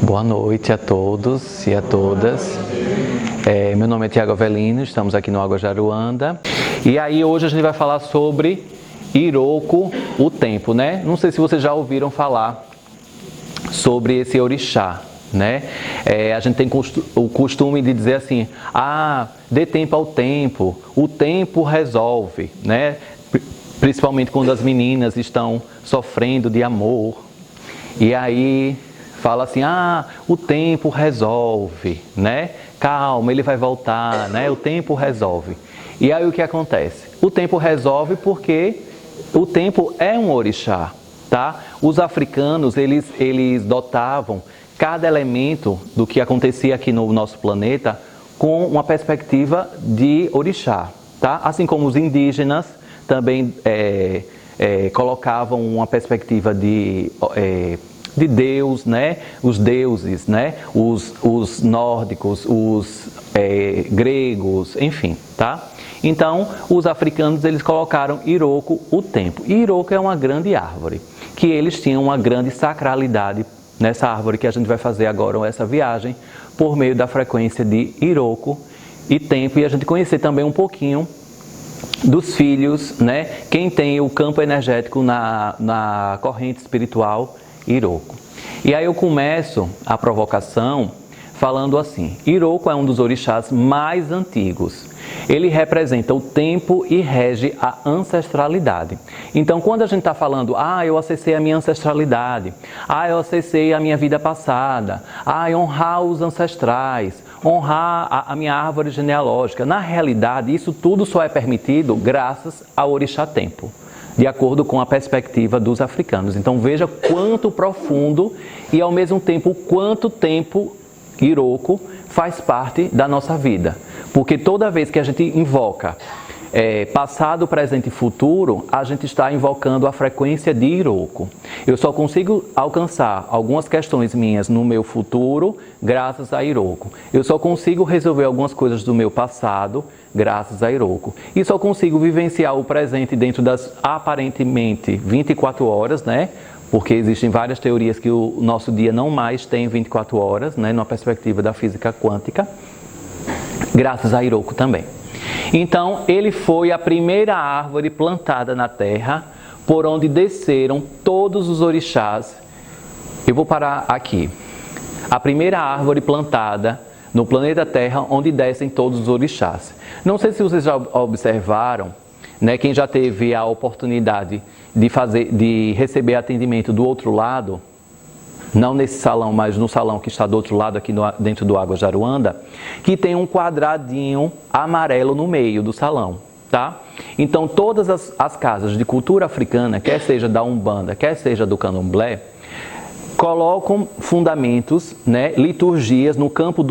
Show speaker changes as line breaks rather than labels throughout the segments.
Boa noite a todos e a todas. Meu nome é Tiago Avelino, estamos aqui no Água Jaruanda. E aí hoje a gente vai falar sobre Iroko, o tempo, né? Não sei se vocês já ouviram falar sobre esse orixá, né? A gente tem o costume de dizer assim, dê tempo ao tempo, o tempo resolve, né? Principalmente quando as meninas estão sofrendo de amor. E aí fala assim, o tempo resolve, né? Calma, ele vai voltar, né? O tempo resolve. E aí o que acontece? O tempo resolve porque o tempo é um orixá, tá? Os africanos, eles dotavam cada elemento do que acontecia aqui no nosso planeta com uma perspectiva de orixá, tá? Assim como os indígenas também colocavam uma perspectiva de Deus, né? Os deuses, né? Os nórdicos, os gregos, enfim, tá? Então, os africanos, eles colocaram Iroko, o tempo. E Iroko é uma grande árvore, que eles tinham uma grande sacralidade nessa árvore que a gente vai fazer agora, essa viagem, por meio da frequência de Iroko e tempo, e a gente conhecer também um pouquinho dos filhos, né? Quem tem o campo energético na corrente espiritual Iroko. E aí eu começo a provocação falando assim, Iroko é um dos orixás mais antigos. Ele representa o tempo e rege a ancestralidade. Então, quando a gente está falando, eu acessei a minha ancestralidade, eu acessei a minha vida passada, honrar os ancestrais, honrar a minha árvore genealógica. Na realidade, isso tudo só é permitido graças ao orixá tempo, de acordo com a perspectiva dos africanos. Então veja quanto profundo e ao mesmo tempo quanto tempo Iroko faz parte da nossa vida. Porque toda vez que a gente invoca passado, presente e futuro, a gente está invocando a frequência de Iroko. Eu só consigo alcançar algumas questões minhas no meu futuro graças a Iroko. Eu só consigo resolver algumas coisas do meu passado graças a Iroko. E só consigo vivenciar o presente dentro das aparentemente 24 horas, né? Porque existem várias teorias que o nosso dia não mais tem 24 horas, né? Numa perspectiva da física quântica, graças a Iroko também. Então, ele foi a primeira árvore plantada na Terra, por onde desceram todos os orixás. Eu vou parar aqui. A primeira árvore plantada no planeta Terra, onde descem todos os orixás. Não sei se vocês já observaram, né, quem já teve a oportunidade de receber atendimento do outro lado, não nesse salão, mas no salão que está do outro lado, aqui dentro do Água Jaruanda, que tem um quadradinho amarelo no meio do salão, tá? Então, todas as casas de cultura africana, quer seja da Umbanda, quer seja do Candomblé, colocam fundamentos, né, liturgias no campo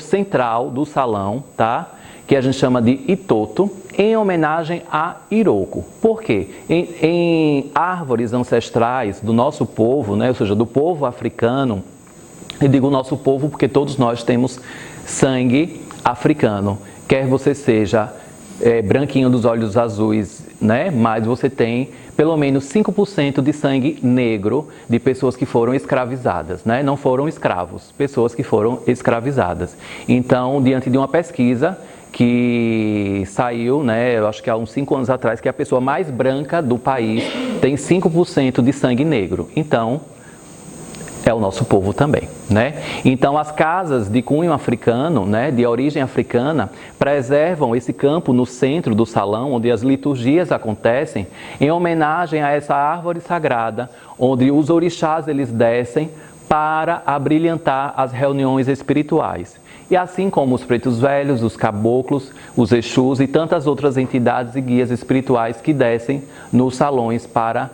central do salão, tá? Que a gente chama de Itoto, em homenagem a Iroko. Por quê? Em árvores ancestrais do nosso povo, né, ou seja, do povo africano, eu digo nosso povo porque todos nós temos sangue africano, quer você seja branquinho dos olhos azuis, né, mas você tem pelo menos 5% de sangue negro de pessoas que foram escravizadas, né? Não foram escravos, pessoas que foram escravizadas. Então, diante de uma pesquisa que saiu, né, eu acho que há uns 5 anos atrás, que a pessoa mais branca do país tem 5% de sangue negro. Então, é o nosso povo também, né? Então, as casas de cunho africano, né, de origem africana, preservam esse campo no centro do salão, onde as liturgias acontecem, em homenagem a essa árvore sagrada, onde os orixás eles descem para abrilhantar as reuniões espirituais. E assim como os pretos velhos, os caboclos, os exus e tantas outras entidades e guias espirituais que descem nos salões para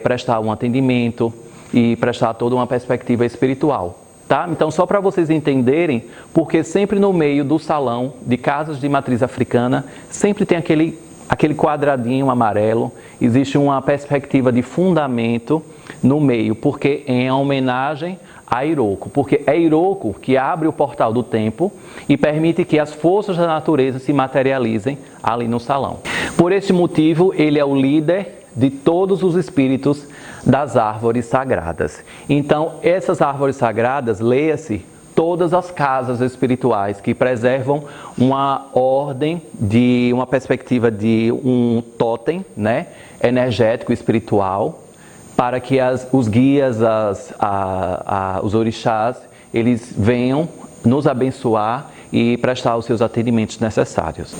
prestar um atendimento e prestar toda uma perspectiva espiritual, tá? Então, só para vocês entenderem, porque sempre no meio do salão de casas de matriz africana, sempre tem aquele quadradinho amarelo, existe uma perspectiva de fundamento no meio, porque é em homenagem a Iroko, porque é Iroko que abre o portal do tempo e permite que as forças da natureza se materializem ali no salão. Por este motivo, ele é o líder de todos os espíritos das árvores sagradas. Então, essas árvores sagradas, leia-se todas as casas espirituais que preservam uma ordem, de uma perspectiva de um totem, né, energético espiritual, para que os guias, os orixás, eles venham nos abençoar e prestar os seus atendimentos necessários.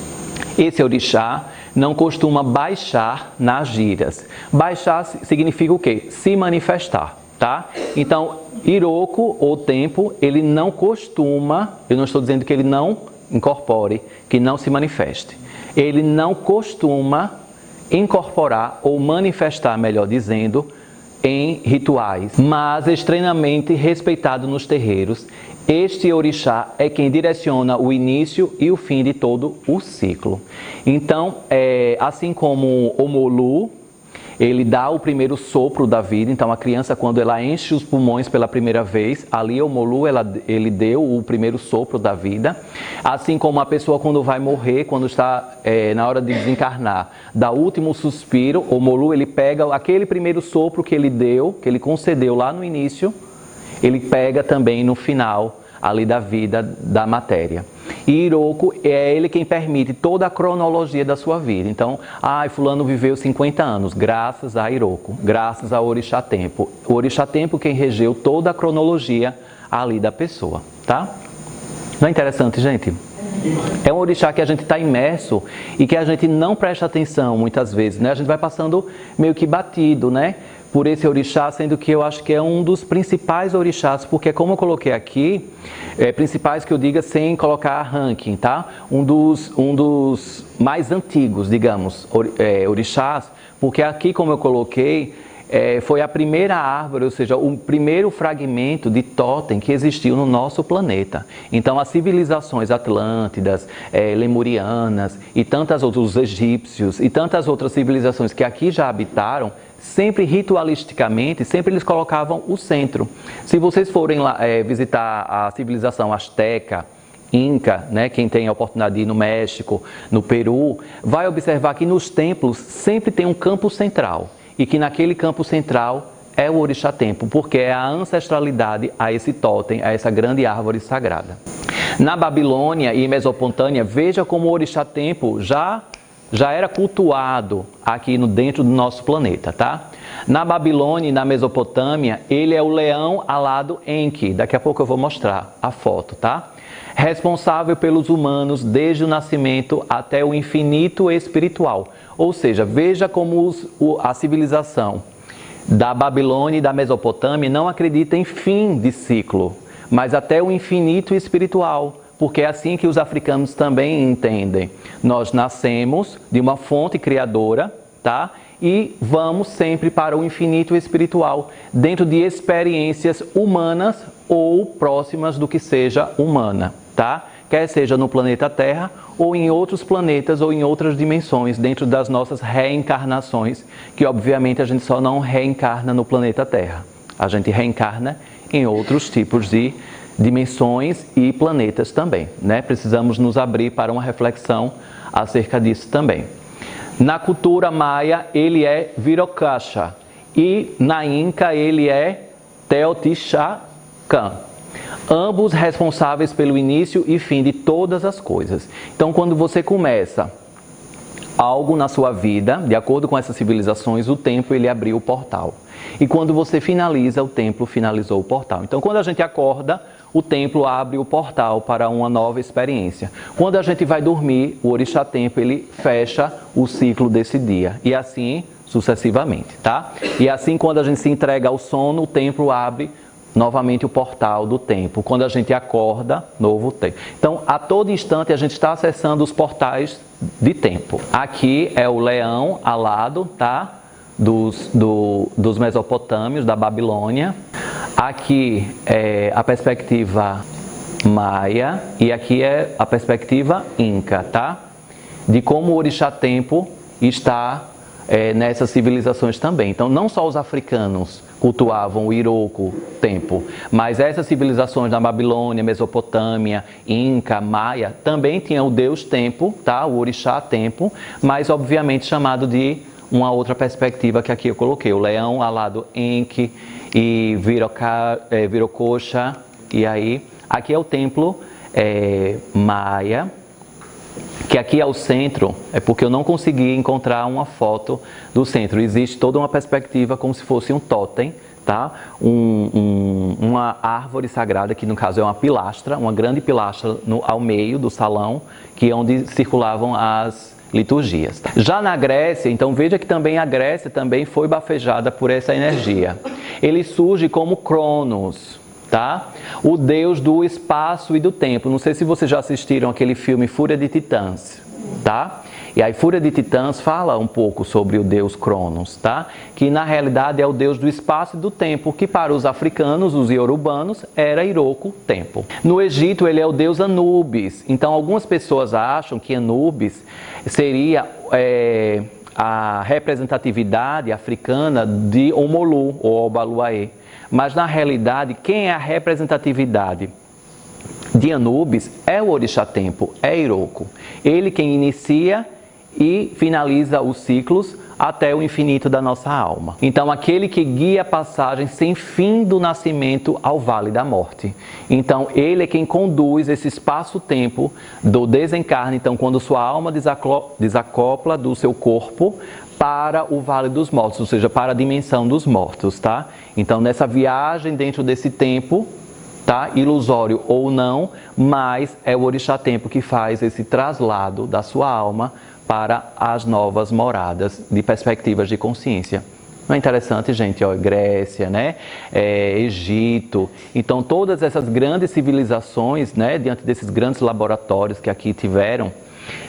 Esse orixá não costuma baixar nas gírias. Baixar significa o quê? Se manifestar, tá? Então, Iroko, ou tempo, ele não costuma, eu não estou dizendo que ele não incorpore, que não se manifeste. Ele não costuma incorporar ou manifestar, melhor dizendo, em rituais, mas extremamente respeitado nos terreiros. Este orixá é quem direciona o início e o fim de todo o ciclo. Então, assim como o Molu, ele dá o primeiro sopro da vida. Então, a criança, quando ela enche os pulmões pela primeira vez, ali o Molu, ele deu o primeiro sopro da vida. Assim como a pessoa, quando vai morrer, quando está na hora de desencarnar, dá o último suspiro, o Molu, ele pega aquele primeiro sopro que ele deu, que ele concedeu lá no início, ele pega também no final ali da vida, da matéria. E Iroko é ele quem permite toda a cronologia da sua vida. Então, fulano viveu 50 anos, graças a Iroko, graças ao Orixá Tempo. O Orixá Tempo quem regeu toda a cronologia ali da pessoa, tá? Não é interessante, gente? É um orixá que a gente está imerso e que a gente não presta atenção muitas vezes, né? A gente vai passando meio que batido, né, por esse orixá, sendo que eu acho que é um dos principais orixás, porque como eu coloquei aqui, principais que eu diga sem colocar ranking, tá? Um dos mais antigos, digamos, orixás, porque aqui, como eu coloquei, foi a primeira árvore, ou seja, o primeiro fragmento de totem que existiu no nosso planeta. Então, as civilizações atlântidas, lemurianas e tantas outras, os egípcios e tantas outras civilizações que aqui já habitaram, sempre ritualisticamente, sempre eles colocavam o centro. Se vocês forem lá visitar a civilização asteca, Inca, né, quem tem a oportunidade de ir no México, no Peru, vai observar que nos templos sempre tem um campo central. E que naquele campo central é o Orixá Tempo, porque é a ancestralidade a esse totem, a essa grande árvore sagrada. Na Babilônia e Mesopotâmia, veja como o Orixá Tempo já era cultuado aqui dentro do nosso planeta, tá? Na Babilônia e na Mesopotâmia, ele é o leão alado Enki. Daqui a pouco eu vou mostrar a foto, tá? Responsável pelos humanos desde o nascimento até o infinito espiritual. Ou seja, veja como a civilização da Babilônia e da Mesopotâmia não acredita em fim de ciclo, mas até o infinito espiritual, porque é assim que os africanos também entendem. Nós nascemos de uma fonte criadora, tá? E vamos sempre para o infinito espiritual, dentro de experiências humanas ou próximas do que seja humana, tá? Quer seja no planeta Terra ou em outros planetas ou em outras dimensões, dentro das nossas reencarnações, que obviamente a gente só não reencarna no planeta Terra. A gente reencarna em outros tipos de dimensões e planetas também, né? Precisamos nos abrir para uma reflexão acerca disso também. Na cultura maia, ele é Virocacha e na Inca, ele é Teotihuacan. Ambos responsáveis pelo início e fim de todas as coisas. Então, quando você começa algo na sua vida, de acordo com essas civilizações, o tempo ele abriu o portal. E quando você finaliza, o tempo finalizou o portal. Então, quando a gente acorda, o templo abre o portal para uma nova experiência. Quando a gente vai dormir, o Orixá Tempo ele fecha o ciclo desse dia. E assim sucessivamente, tá? E assim, quando a gente se entrega ao sono, o templo abre novamente o portal do tempo. Quando a gente acorda, novo tempo. Então, a todo instante, a gente está acessando os portais de tempo. Aqui é o leão alado, tá? Dos mesopotâmios, da Babilônia. Aqui é a perspectiva maia e aqui é a perspectiva inca, tá? De como o Orixá Tempo está nessas civilizações também. Então, não só os africanos cultuavam o Iroko Tempo, mas essas civilizações da Babilônia, Mesopotâmia, Inca, Maia, também tinham o Deus Tempo, tá? O Orixá Tempo, mas obviamente chamado de uma outra perspectiva que aqui eu coloquei, o leão alado Enki e Viracocha, e aí aqui é o templo maia, que aqui é o centro, é porque eu não consegui encontrar uma foto do centro, existe toda uma perspectiva como se fosse um totem, tá? Uma árvore sagrada, que no caso é uma pilastra, uma grande pilastra ao meio do salão, que é onde circulavam as liturgias. Já na Grécia, então veja que também a Grécia também foi bafejada por essa energia. Ele surge como Cronos, tá? O deus do espaço e do tempo. Não sei se vocês já assistiram aquele filme Fúria de Titãs, tá? E aí Fúria de Titãs fala um pouco sobre o deus Cronos, tá? Que na realidade é o deus do espaço e do tempo, que para os africanos, os iorubanos, era Iroko, tempo. No Egito ele é o deus Anubis. Então algumas pessoas acham que Anubis seria a representatividade africana de Omolu ou Obaluaê. Mas na realidade, quem é a representatividade de Anubis é o orixá tempo, é Iroko. Ele quem inicia e finaliza os ciclos até o infinito da nossa alma. Então, aquele que guia a passagem sem fim do nascimento ao vale da morte. Então, ele é quem conduz esse espaço-tempo do desencarne. Então, quando sua alma desacopla do seu corpo para o vale dos mortos, ou seja, para a dimensão dos mortos, tá? Então, nessa viagem dentro desse tempo, tá? Ilusório ou não, mas é o orixá tempo que faz esse traslado da sua alma para as novas moradas de perspectivas de consciência. Não é interessante, gente? Ó, Grécia, né? Egito. Então, todas essas grandes civilizações, né? Diante desses grandes laboratórios que aqui tiveram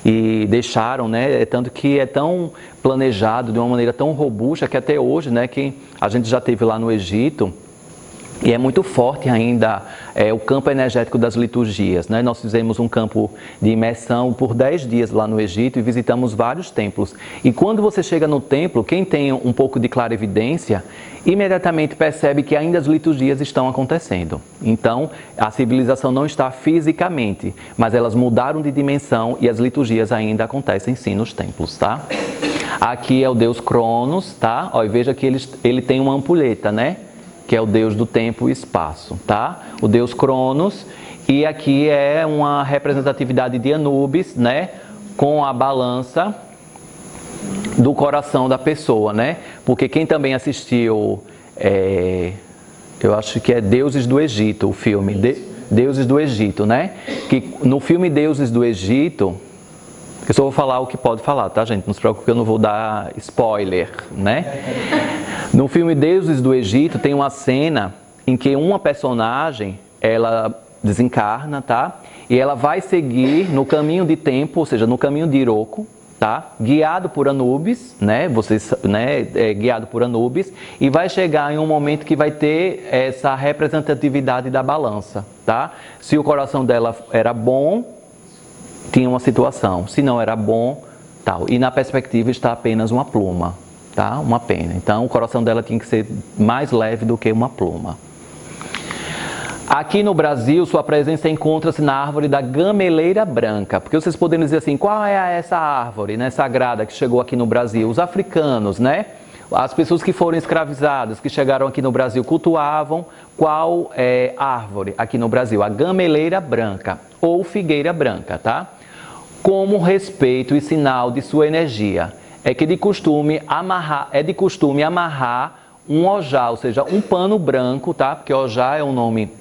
e deixaram, né? Tanto que é tão planejado de uma maneira tão robusta que até hoje, né? Que a gente já teve lá no Egito. E é muito forte ainda o campo energético das liturgias, né? Nós fizemos um campo de imersão por 10 dias lá no Egito e visitamos vários templos. E quando você chega no templo, quem tem um pouco de clarividência, imediatamente percebe que ainda as liturgias estão acontecendo. Então, a civilização não está fisicamente, mas elas mudaram de dimensão e as liturgias ainda acontecem sim nos templos, tá? Aqui é o deus Cronos, tá? Ó, e veja que ele tem uma ampulheta, né? Que é o deus do tempo e espaço, tá? O deus Cronos, e aqui é uma representatividade de Anubis, né? Com a balança do coração da pessoa, né? Porque quem também assistiu, eu acho que é Deuses do Egito, o filme, Deuses do Egito, né? Que no filme Deuses do Egito, eu só vou falar o que pode falar, tá, gente? Não se preocupe que eu não vou dar spoiler, né? No filme Deuses do Egito tem uma cena em que uma personagem, ela desencarna, tá? E ela vai seguir no caminho de tempo, ou seja, no caminho de Iroko, tá? Guiado por Anubis, né? Guiado por Anubis, e vai chegar em um momento que vai ter essa representatividade da balança, tá? Se o coração dela era bom, tinha uma situação, se não era bom, tal. E na perspectiva está apenas uma pluma, tá? Uma pena. Então o coração dela tinha que ser mais leve do que uma pluma. Aqui no Brasil, sua presença encontra-se na árvore da gameleira branca. Porque vocês podem dizer assim, qual é essa árvore, né, sagrada que chegou aqui no Brasil? Os africanos, né? As pessoas que foram escravizadas, que chegaram aqui no Brasil, cultuavam qual árvore aqui no Brasil? A gameleira branca ou figueira branca, tá? Como respeito e sinal de sua energia. É de costume amarrar um ojá, ou seja, um pano branco, tá? Porque ojá é um nome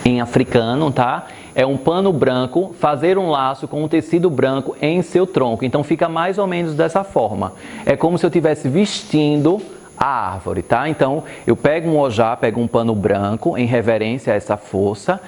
em africano, tá? É um pano branco, fazer um laço com um tecido branco em seu tronco. Então fica mais ou menos dessa forma. É como se eu estivesse vestindo a árvore, tá? Então eu pego um ojá, pego um pano branco em reverência a essa força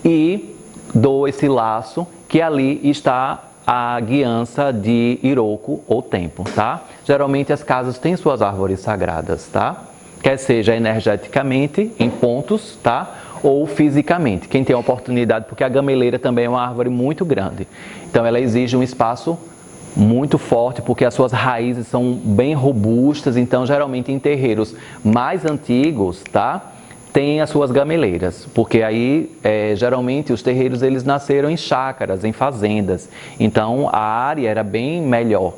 e dou esse laço que ali está a guiança de Iroko ou tempo, tá? Geralmente as casas têm suas árvores sagradas, tá? Quer seja energeticamente, em pontos, tá? Ou fisicamente. Quem tem a oportunidade, porque a gameleira também é uma árvore muito grande. Então ela exige um espaço muito forte, porque as suas raízes são bem robustas. Então geralmente em terreiros mais antigos, tá? Tem as suas gameleiras, porque aí geralmente os terreiros eles nasceram em chácaras, em fazendas, então a área era bem melhor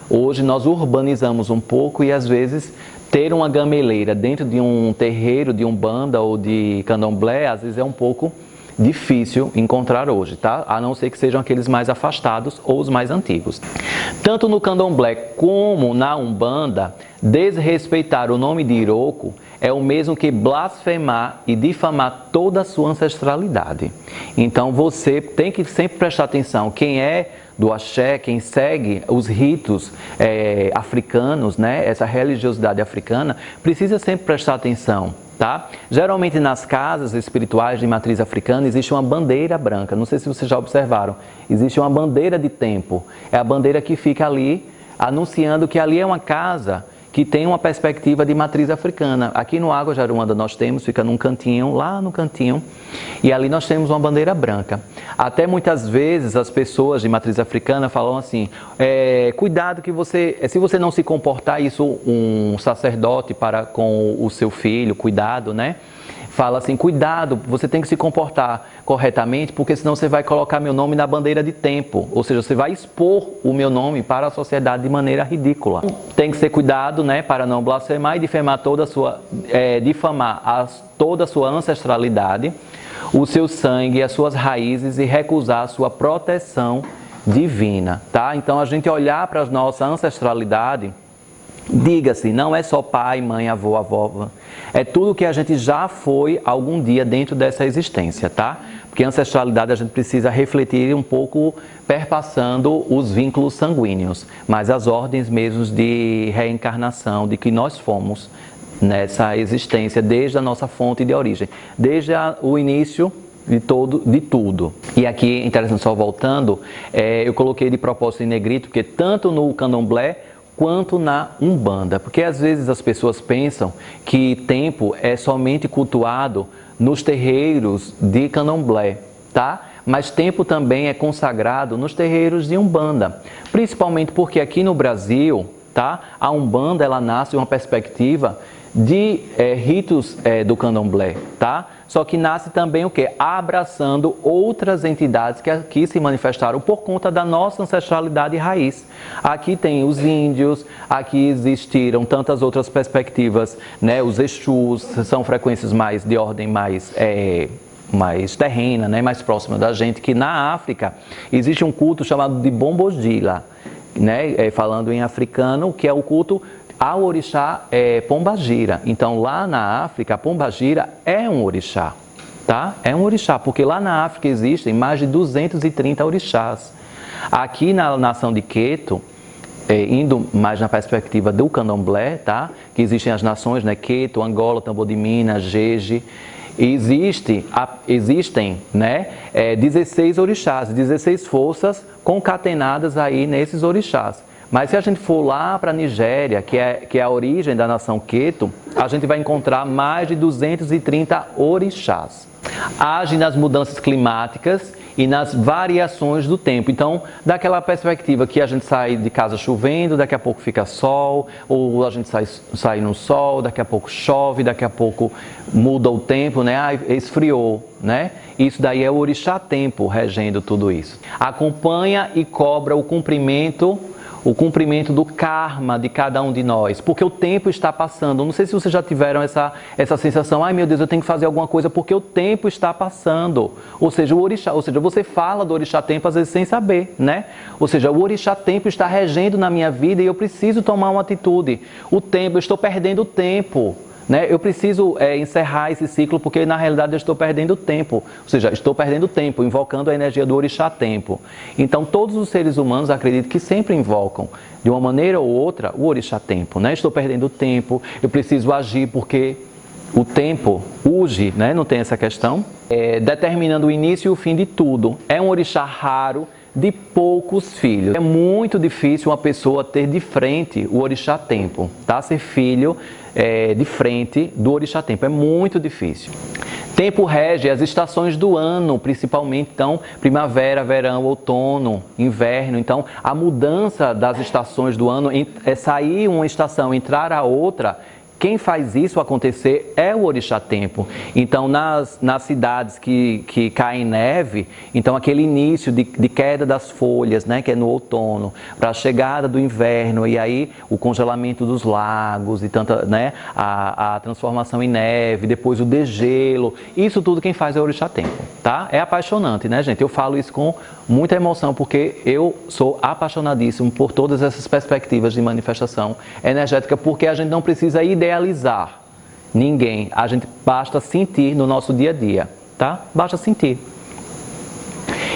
Hoje nós urbanizamos um pouco e às vezes ter uma gameleira dentro de um terreiro de umbanda ou de candomblé, às vezes é um pouco difícil encontrar hoje, tá? A não ser que sejam aqueles mais afastados ou os mais antigos. Tanto no candomblé como na umbanda, desrespeitar o nome de Iroko é o mesmo que blasfemar e difamar toda a sua ancestralidade. Então você tem que sempre prestar atenção, quem é do axé, quem segue os ritos africanos, né? Essa religiosidade africana, precisa sempre prestar atenção. Tá? Geralmente nas casas espirituais de matriz africana existe uma bandeira branca, não sei se vocês já observaram, existe uma bandeira de tempo, é a bandeira que fica ali anunciando que ali é uma casa que tem uma perspectiva de matriz africana. Aqui no Água de Aruanda nós temos, fica num cantinho, lá no cantinho, e ali nós temos uma bandeira branca. Até muitas vezes as pessoas de matriz africana falam assim, cuidado que se você não se comportar, isso um sacerdote para com o seu filho, cuidado, né? Fala assim, cuidado, você tem que se comportar corretamente, porque senão você vai colocar meu nome na bandeira de tempo, ou seja, você vai expor o meu nome para a sociedade de maneira ridícula. Tem que ter cuidado, né, para não blasfemar e difamar toda a sua, toda a sua ancestralidade, o seu sangue, as suas raízes e recusar a sua proteção divina, tá? Então a gente olhar para a nossa ancestralidade, diga-se, não é só pai, mãe, avô, avó, é tudo que a gente já foi algum dia dentro dessa existência, tá? Porque a ancestralidade a gente precisa refletir um pouco perpassando os vínculos sanguíneos, mas as ordens mesmo de reencarnação, de que nós fomos nessa existência desde a nossa fonte de origem, desde o início de tudo. E aqui, interessante, só voltando, eu coloquei de propósito em negrito, porque tanto no candomblé quanto na umbanda, porque às vezes as pessoas pensam que tempo é somente cultuado nos terreiros de candomblé, tá? Mas tempo também é consagrado nos terreiros de umbanda, principalmente porque aqui no Brasil, tá? A umbanda ela nasce de uma perspectiva de ritos do candomblé, tá? Só que nasce também o quê? Abraçando outras entidades que aqui se manifestaram por conta da nossa ancestralidade raiz. Aqui tem os índios, aqui existiram tantas outras perspectivas, né? Os Exus são frequências mais de ordem mais terrena, né? Mais próxima da gente, que na África existe um culto chamado de Bombodila, né? Falando em africano, que é o culto ao orixá Pombagira. Então lá na África, a Pombagira é um orixá, tá? É um orixá, porque lá na África existem mais de 230 orixás. Aqui na nação de Queto, indo mais na perspectiva do candomblé, tá? Que existem as nações, né? Queto, Angola, Tambor de Minas, Jeje. Existem, né, 16 orixás, 16 forças concatenadas aí nesses orixás. Mas se a gente for lá para a Nigéria, que é a origem da nação Queto, a gente vai encontrar mais de 230 orixás. Agem nas mudanças climáticas e nas variações do tempo. Então, daquela perspectiva que a gente sai de casa chovendo, daqui a pouco fica sol, ou a gente sai no sol, daqui a pouco chove, daqui a pouco muda o tempo, né? Esfriou, né? Isso daí é o orixá tempo regendo tudo isso. Acompanha e cobra o cumprimento do karma de cada um de nós, porque o tempo está passando. Não sei se vocês já tiveram essa sensação, ai meu Deus, eu tenho que fazer alguma coisa porque o tempo está passando. Ou seja, você fala do orixá tempo às vezes sem saber, né? Ou seja, o orixá tempo está regendo na minha vida e eu preciso tomar uma atitude. O tempo, eu estou perdendo tempo. Né? Eu preciso encerrar esse ciclo porque na realidade eu estou perdendo tempo, ou seja, estou perdendo tempo, invocando a energia do orixá tempo. Então todos os seres humanos acredito que sempre invocam, de uma maneira ou outra, o orixá tempo, né? Estou perdendo tempo, eu preciso agir porque o tempo urge, né? Não tem essa questão, determinando o início e o fim de tudo. É um orixá raro, de poucos filhos. É muito difícil uma pessoa ter de frente o orixá tempo, tá? Ser filho de frente do orixá tempo, é muito difícil. Tempo rege as estações do ano, principalmente, então, primavera, verão, outono, inverno. Então, a mudança das estações do ano, sair uma estação, entrar a outra, quem faz isso acontecer é o Orixá Tempo. Então, nas cidades que caem neve, então aquele início de queda das folhas, né, que é no outono, para a chegada do inverno, e aí o congelamento dos lagos, e tanta, né, a transformação em neve, depois o degelo, isso tudo quem faz é o Orixá Tempo, tá? É apaixonante, né, gente? Eu falo isso com muita emoção, porque eu sou apaixonadíssimo por todas essas perspectivas de manifestação energética, porque a gente não precisa idealizar ninguém, a gente basta sentir no nosso dia a dia, tá? Basta sentir.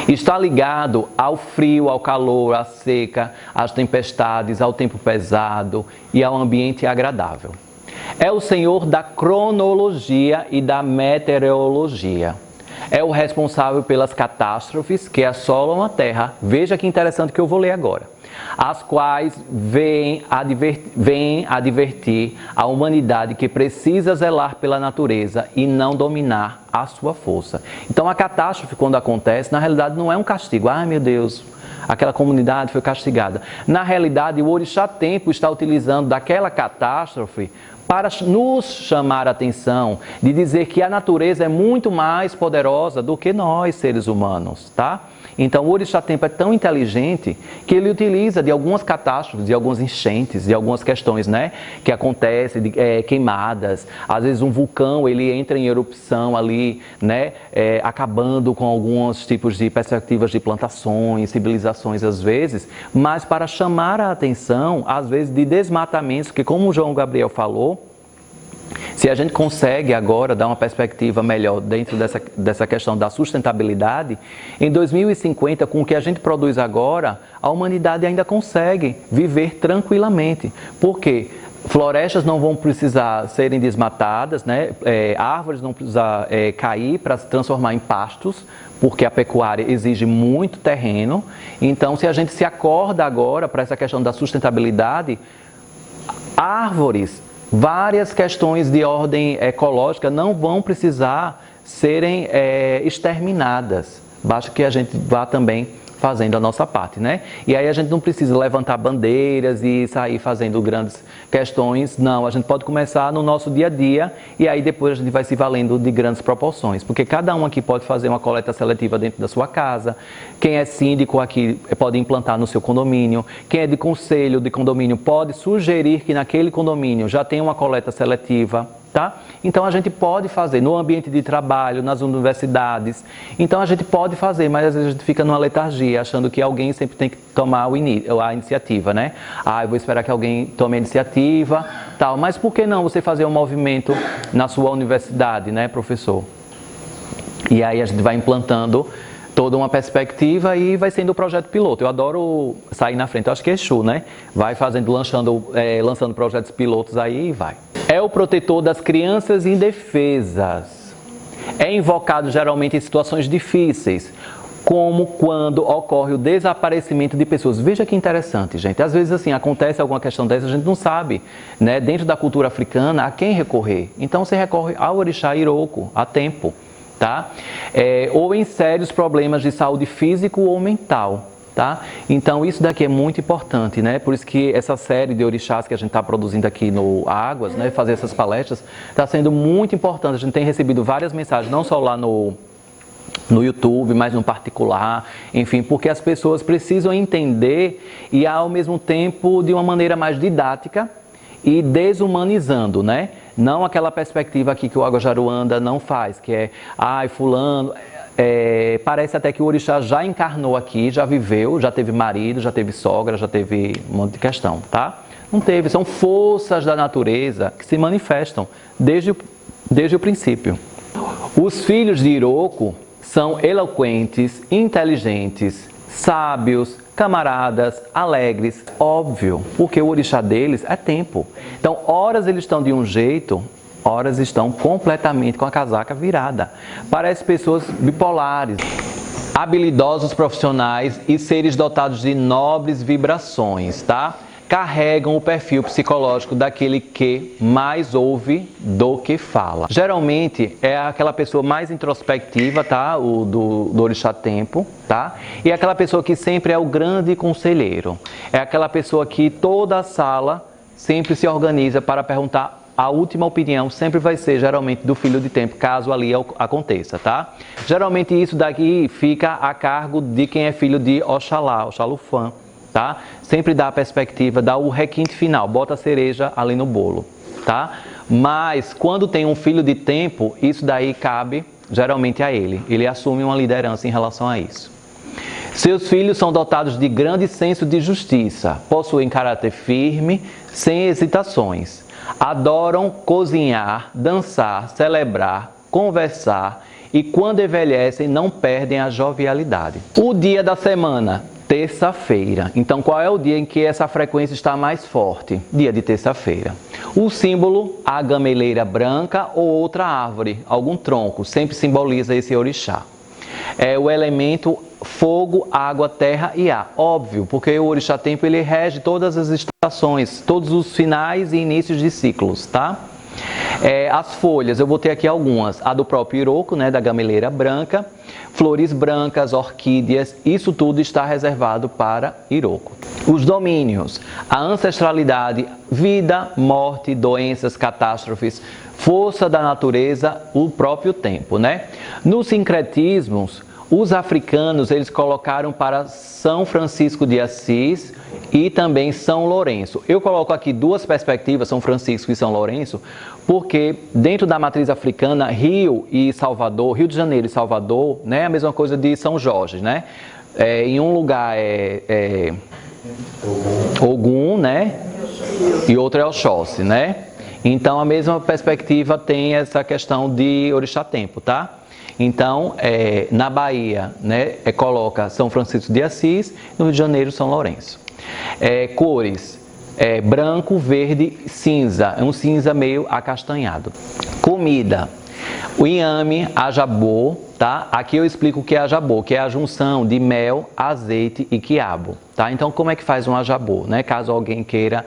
Está ligado ao frio, ao calor, à seca, às tempestades, ao tempo pesado e ao ambiente agradável. É o senhor da cronologia e da meteorologia. É o responsável pelas catástrofes que assolam a Terra. Veja que interessante que eu vou ler agora. As quais vêm advertir a humanidade que precisa zelar pela natureza e não dominar a sua força. Então a catástrofe, quando acontece, na realidade não é um castigo. Ai, meu Deus, aquela comunidade foi castigada. Na realidade, o Orixá Tempo está utilizando daquela catástrofe para nos chamar a atenção, de dizer que a natureza é muito mais poderosa do que nós, seres humanos, tá? Então, o Orixá Tempo é tão inteligente que ele utiliza de algumas catástrofes, de algumas enchentes, de algumas questões, né, que acontecem, de queimadas. Às vezes um vulcão, ele entra em erupção ali, né, acabando com alguns tipos de perspectivas de plantações, civilizações às vezes, mas para chamar a atenção, às vezes, de desmatamentos, que como o João Gabriel falou, se a gente consegue agora dar uma perspectiva melhor dentro dessa questão da sustentabilidade, em 2050, com o que a gente produz agora, a humanidade ainda consegue viver tranquilamente. Por quê? Florestas não vão precisar serem desmatadas, né? Árvores não precisam cair para se transformar em pastos, porque a pecuária exige muito terreno. Então, se a gente se acorda agora para essa questão da sustentabilidade, árvores, várias questões de ordem ecológica não vão precisar serem exterminadas. Basta que a gente vá também fazendo a nossa parte, né? E aí a gente não precisa levantar bandeiras e sair fazendo grandes questões, não. A gente pode começar no nosso dia a dia e aí depois a gente vai se valendo de grandes proporções, porque cada um aqui pode fazer uma coleta seletiva dentro da sua casa, quem é síndico aqui pode implantar no seu condomínio, quem é de conselho de condomínio pode sugerir que naquele condomínio já tem uma coleta seletiva, tá? Então a gente pode fazer no ambiente de trabalho, nas universidades. Então a gente pode fazer, mas às vezes a gente fica numa letargia, achando que alguém sempre tem que tomar a iniciativa, né? Ah, eu vou esperar que alguém tome a iniciativa, tal. Mas por que não você fazer um movimento na sua universidade, né, professor? E aí a gente vai implantando toda uma perspectiva e vai sendo o projeto piloto. Eu adoro sair na frente, eu acho que é Exu, né? Vai fazendo, lançando projetos pilotos aí e vai. É o protetor das crianças indefesas. É invocado geralmente em situações difíceis, como quando ocorre o desaparecimento de pessoas. Veja que interessante, gente. Às vezes, assim, acontece alguma questão dessa, a gente não sabe, né? Dentro da cultura africana, a quem recorrer? Então, você recorre ao Orixá Iroko, a tempo, tá? Ou em sérios problemas de saúde físico ou mental. Tá? Então isso daqui é muito importante, né? Por isso que essa série de orixás que a gente está produzindo aqui no Águas, né? Fazer essas palestras, está sendo muito importante. A gente tem recebido várias mensagens, não só lá no YouTube, mas no particular, enfim, porque as pessoas precisam entender e ao mesmo tempo de uma maneira mais didática e desumanizando, né? Não aquela perspectiva aqui que o Água Jaruanda não faz, que é, ai, fulano... parece até que o orixá já encarnou aqui, já viveu, já teve marido, já teve sogra, já teve um monte de questão, tá? Não teve, são forças da natureza que se manifestam desde o princípio. Os filhos de Iroko são eloquentes, inteligentes, sábios, camaradas, alegres, óbvio, porque o orixá deles é tempo. Então, horas eles estão de um jeito, horas estão completamente com a casaca virada. Parece pessoas bipolares, habilidosos profissionais e seres dotados de nobres vibrações, tá? Carregam o perfil psicológico daquele que mais ouve do que fala. Geralmente é aquela pessoa mais introspectiva, tá? O do Orixá Tempo, tá? E é aquela pessoa que sempre é o grande conselheiro. É aquela pessoa que toda a sala sempre se organiza para perguntar a última opinião sempre vai ser geralmente do filho de tempo, caso ali aconteça, tá? Geralmente isso daqui fica a cargo de quem é filho de Oxalá, Oxalufã, tá? Sempre dá a perspectiva, dá o requinte final, bota a cereja ali no bolo, tá? Mas quando tem um filho de tempo, isso daí cabe geralmente a ele. Ele assume uma liderança em relação a isso. Seus filhos são dotados de grande senso de justiça, possuem caráter firme, sem hesitações. Adoram cozinhar, dançar, celebrar, conversar e quando envelhecem não perdem a jovialidade. O dia da semana, terça-feira. Então qual é o dia em que essa frequência está mais forte? Dia de terça-feira. O símbolo, a gameleira branca ou outra árvore, algum tronco, sempre simboliza esse orixá. É o elemento fogo, água, terra e ar. Óbvio, porque o orixá tempo ele rege todas as estações, todos os finais e inícios de ciclos, tá? As folhas, eu botei aqui algumas. A do próprio Iroko, né, da gameleira branca, flores brancas, orquídeas, isso tudo está reservado para Iroko. Os domínios, a ancestralidade, vida, morte, doenças, catástrofes, força da natureza, o próprio tempo, né? Nos sincretismos, os africanos, eles colocaram para São Francisco de Assis e também São Lourenço. Eu coloco aqui duas perspectivas, São Francisco e São Lourenço, porque dentro da matriz africana, Rio e Salvador, Rio de Janeiro e Salvador, né, é a mesma coisa de São Jorge, né? Em um lugar é Ogum, né? E outro é Oxóssi, né? Então a mesma perspectiva tem essa questão de orixá tempo, tá? Então, na Bahia, né, coloca São Francisco de Assis, no Rio de Janeiro, São Lourenço. Cores, branco, verde, cinza, é um cinza meio acastanhado. Comida, o inhame, ajabô, tá? Aqui eu explico o que é ajabô, que é a junção de mel, azeite e quiabo, tá? Então, como é que faz um ajabô, né? Caso alguém queira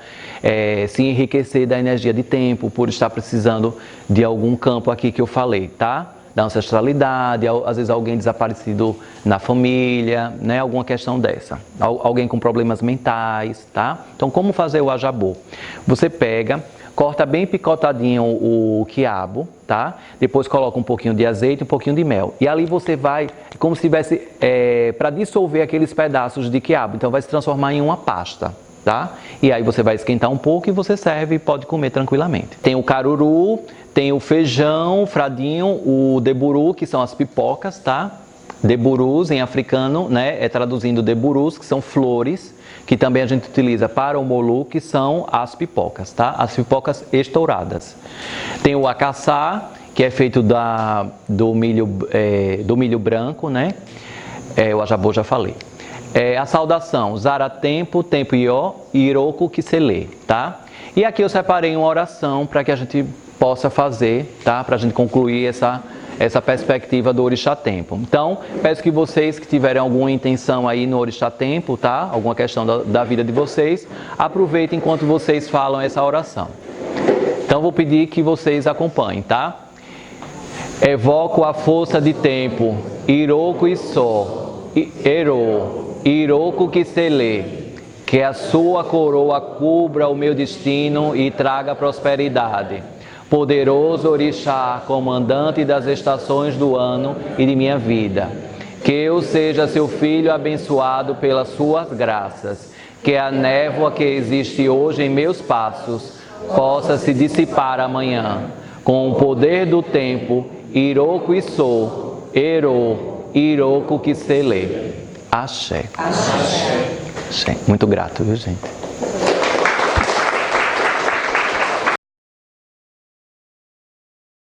se enriquecer da energia de tempo, por estar precisando de algum campo aqui que eu falei, tá? Da ancestralidade, às vezes alguém desaparecido na família, né? Alguma questão dessa. Alguém com problemas mentais, tá? Então, como fazer o ajabô? Você pega, corta bem picotadinho o quiabo, tá? Depois coloca um pouquinho de azeite, um pouquinho de mel. E ali você vai, como se tivesse, para dissolver aqueles pedaços de quiabo. Então, vai se transformar em uma pasta, tá? E aí você vai esquentar um pouco e você serve e pode comer tranquilamente. Tem o caruru, tem o feijão, o fradinho, o deburu, que são as pipocas, tá? Deburus em africano, né? Traduzindo deburus, que são flores, que também a gente utiliza para o molu, que são as pipocas, tá? As pipocas estouradas. Tem o acaçá, que é feito do milho branco, né? O ajabô já falei. A saudação, Zara tempo, tempo ió, Iroko que se lê, tá? E aqui eu separei uma oração para que a gente possa fazer, tá? Para a gente concluir essa perspectiva do orixá tempo. Então, peço que vocês que tiverem alguma intenção aí no orixá tempo, tá? Alguma questão da vida de vocês, aproveitem enquanto vocês falam essa oração. Então, vou pedir que vocês acompanhem, tá? Evoco a força de tempo, Iroko e Só, Ero, Iroko que se lê, que a sua coroa cubra o meu destino e traga prosperidade. Poderoso orixá, comandante das estações do ano e de minha vida, que eu seja seu filho abençoado pelas suas graças, que a névoa que existe hoje em meus passos possa se dissipar amanhã, com o poder do tempo, Iroko e Sou, Ero, Iroko que se lê. Axé. Axé. Muito grato, viu, gente?